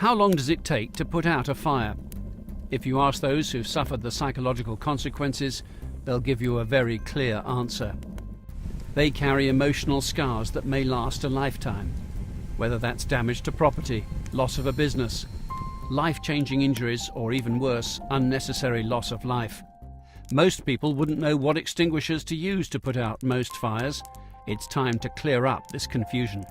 How long does it take to put out a fire? If you ask those who've suffered the psychological consequences, they'll give you a very clear answer. They carry emotional scars that may last a lifetime, whether that's damage to property, loss of a business, life-changing injuries, or even worse, unnecessary loss of life. Most people wouldn't know what extinguishers to use to put out most fires. It's time to clear up this confusion.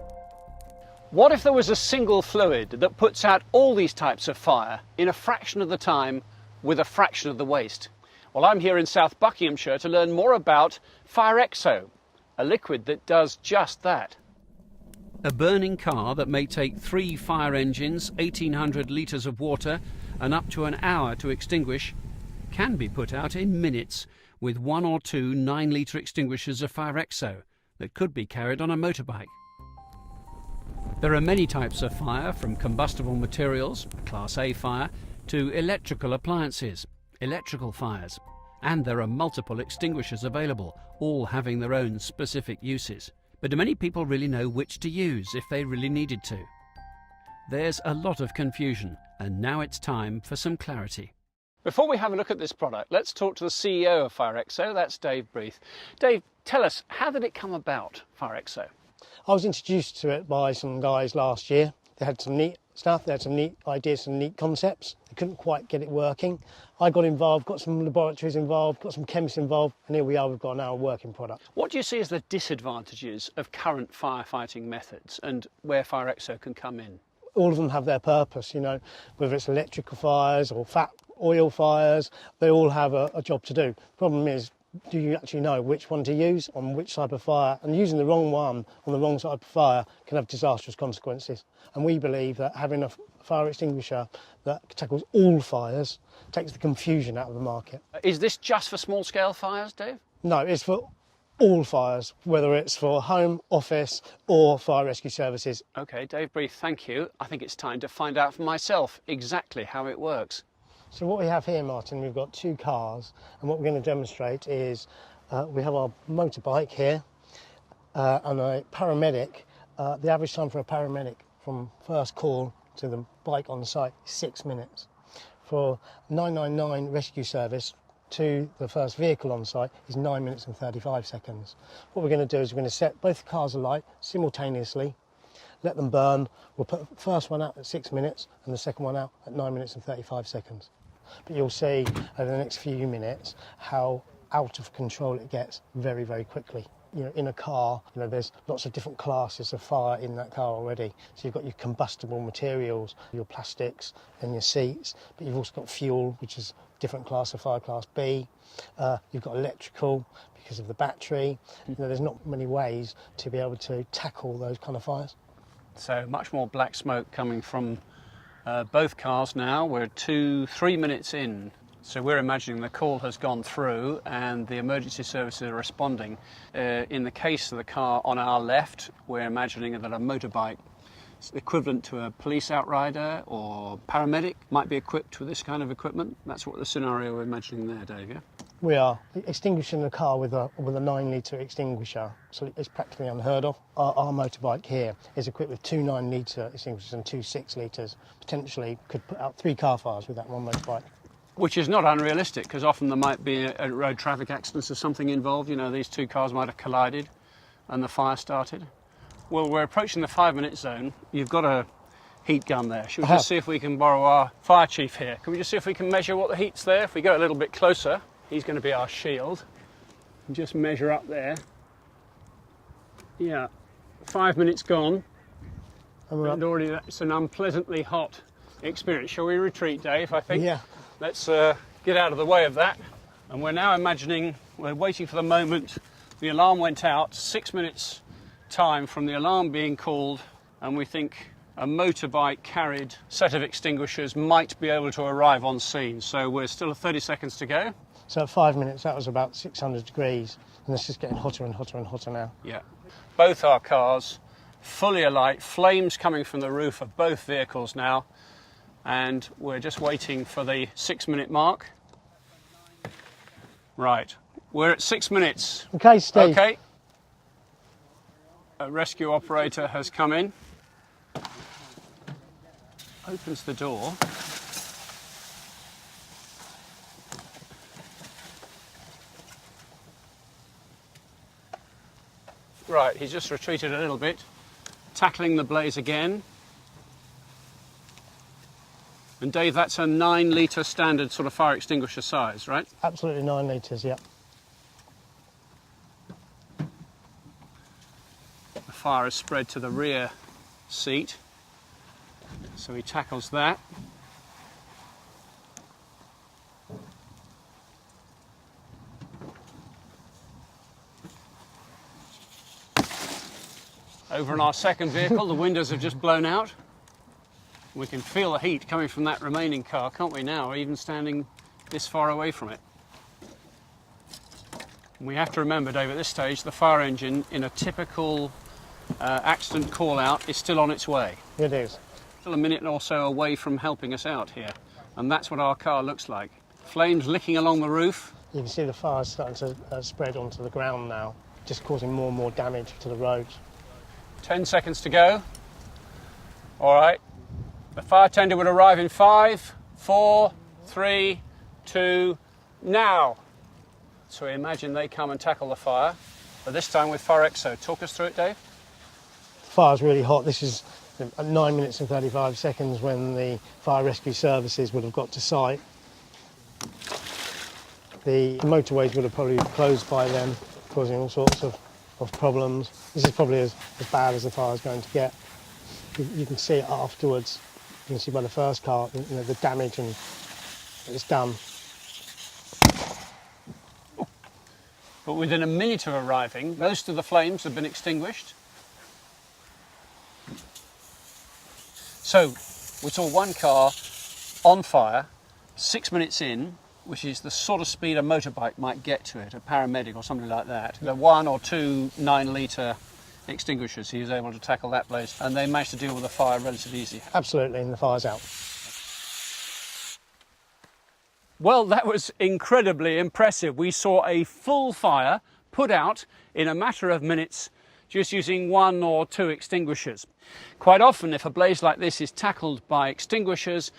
What if there was a single fluid that puts out all these types of fire in a fraction of the time with a fraction of the waste? Well, I'm here in South Buckinghamshire to learn more about Firexo, a liquid that does just that. A burning car that may take 3 fire engines, 1,800 litres of water and up to an hour to extinguish can be put out in minutes with 1 or 2 9-litre extinguishers of Firexo that could be carried on a motorbike. There are many types of fire, from combustible materials, Class A fire, to electrical appliances, electrical fires. And there are multiple extinguishers available, all having their own specific uses. But do many people really know which to use if they really needed to? There's a lot of confusion, and now it's time for some clarity. Before we have a look at this product, let's talk to the CEO of Firexo, that's Dave Breath. Dave, tell us, how did it come about, Firexo? I was introduced to it by some guys last year. They had some neat stuff, they had some neat ideas, some neat concepts. They couldn't quite get it working. I got involved, got some laboratories involved, got some chemists involved, and here we are, we've got now a working product. What do you see as the disadvantages of current firefighting methods and where Firexo can come in? All of them have their purpose, you know, whether it's electrical fires or fat oil fires, they all have a job to do. Problem is, do you actually know which one to use on which type of fire? And using the wrong one on the wrong type of fire can have disastrous consequences. And we believe that having a fire extinguisher that tackles all fires takes the confusion out of the market. Is this just for small scale fires, Dave? No, it's for all fires, whether it's for home, office or fire rescue services. OK, Dave Breath, thank you. I think it's time to find out for myself exactly how it works. So what we have here, Martin, we've got 2 cars, and what we're going to demonstrate is we have our motorbike here and a paramedic. The average time for a paramedic from first call to the bike on site is 6 minutes. For 999 rescue service to the first vehicle on site is 9 minutes and 35 seconds. What we're going to do is we're going to set both cars alight simultaneously, let them burn. We'll put the first one out at 6 minutes and the second one out at 9 minutes and 35 seconds. But you'll see over the next few minutes how out of control it gets very, very quickly. You know, in a car, you know, there's lots of different classes of fire in that car already. So you've got your combustible materials, your plastics and your seats, but you've also got fuel, which is a different class of fire, Class B. You've got electrical because of the battery. You know, there's not many ways to be able to tackle those kind of fires. So much more black smoke coming from both cars now. We're 2-3 minutes in. So we're imagining the call has gone through and the emergency services are responding. In the case of the car on our left, we're imagining that a motorbike equivalent to a police outrider or paramedic might be equipped with this kind of equipment. That's what the scenario we're imagining there, Dave, yeah? We are extinguishing the car with a 9-litre extinguisher, so it's practically unheard of. Our motorbike here is equipped with 2 9-litre extinguishers and 2 6 litres. Potentially could put out 3 car fires with that one motorbike. Which is not unrealistic, because often there might be a road traffic accident or something involved. You know, these 2 cars might have collided and the fire started. Well, we're approaching the 5-minute zone. You've got a heat gun there. Should we just see if we can borrow our fire chief here? Can we just see if we can measure what the heat's there? If we go a little bit closer, he's going to be our shield. And just measure up there. Yeah, 5 minutes gone. And already that's an unpleasantly hot experience. Shall we retreat, Dave, I think? Yeah. Let's get out of the way of that. And we're now imagining, we're waiting for the moment the alarm went out, 6 minutes time from the alarm being called, and we think a motorbike carried set of extinguishers might be able to arrive on scene. So we're still at 30 seconds to go. So at 5 minutes that was about 600 degrees, and it's just getting hotter and hotter and hotter now. Yeah. Both our cars fully alight, flames coming from the roof of both vehicles now, and we're just waiting for the 6-minute mark. Right, we're at 6 minutes. Okay, Steve. Okay. A rescue operator has come in. opens the door. Right, he's just retreated a little bit, tackling the blaze again. And Dave, that's a 9-litre standard sort of fire extinguisher size, right? Absolutely 9 litres, yeah. The fire is spread to the rear seat, so he tackles that. Over in our second vehicle, the windows have just blown out. We can feel the heat coming from that remaining car, can't we now, even standing this far away from it? We have to remember, Dave, at this stage, the fire engine, in a typical accident call-out, is still on its way. It is. Still a minute or so away from helping us out here. And that's what our car looks like. Flames licking along the roof. You can see the fire starting to spread onto the ground now, just causing more and more damage to the roads. 10 seconds to go. All right. The fire tender would arrive in 5, 4, 3, 2, now. So we imagine they come and tackle the fire, but this time with Firexo. Talk us through it, Dave. The fire's really hot. This is 9 minutes and 35 seconds when the fire rescue services would have got to site. The motorways would have probably closed by then, causing all sorts of problems. This is probably as bad as the fire's going to get. You can see it afterwards. You can see by the first car, the damage and it's done. But within a minute of arriving, most of the flames have been extinguished. So we saw one car on fire 6 minutes in, which is the sort of speed a motorbike might get to it, a paramedic or something like that. The 1 or 2 9-litre extinguishers, he was able to tackle that blaze, and they managed to deal with the fire relatively easily. Absolutely, and the fire's out. Well, that was incredibly impressive. We saw a full fire put out in a matter of minutes just using 1 or 2 extinguishers. Quite often, if a blaze like this is tackled by extinguishers,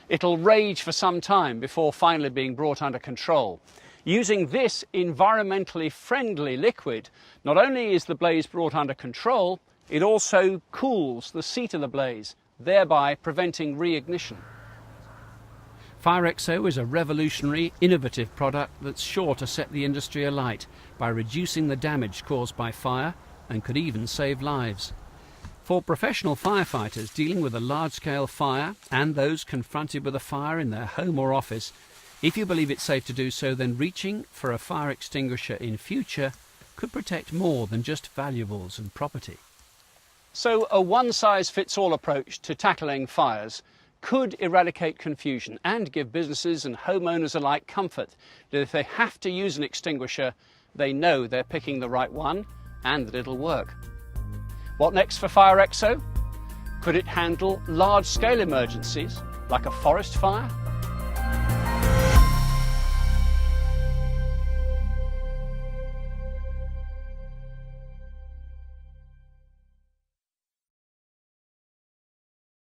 it'll rage for some time before finally being brought under control. Using this environmentally friendly liquid, not only is the blaze brought under control, it also cools the seat of the blaze, thereby preventing reignition. Firexo is a revolutionary, innovative product that's sure to set the industry alight by reducing the damage caused by fire and could even save lives. For professional firefighters dealing with a large-scale fire and those confronted with a fire in their home or office, if you believe it's safe to do so, then reaching for a fire extinguisher in future could protect more than just valuables and property. So a one-size-fits-all approach to tackling fires could eradicate confusion and give businesses and homeowners alike comfort that if they have to use an extinguisher, they know they're picking the right one and that it'll work. What next for Firexo? Could it handle large-scale emergencies like a forest fire?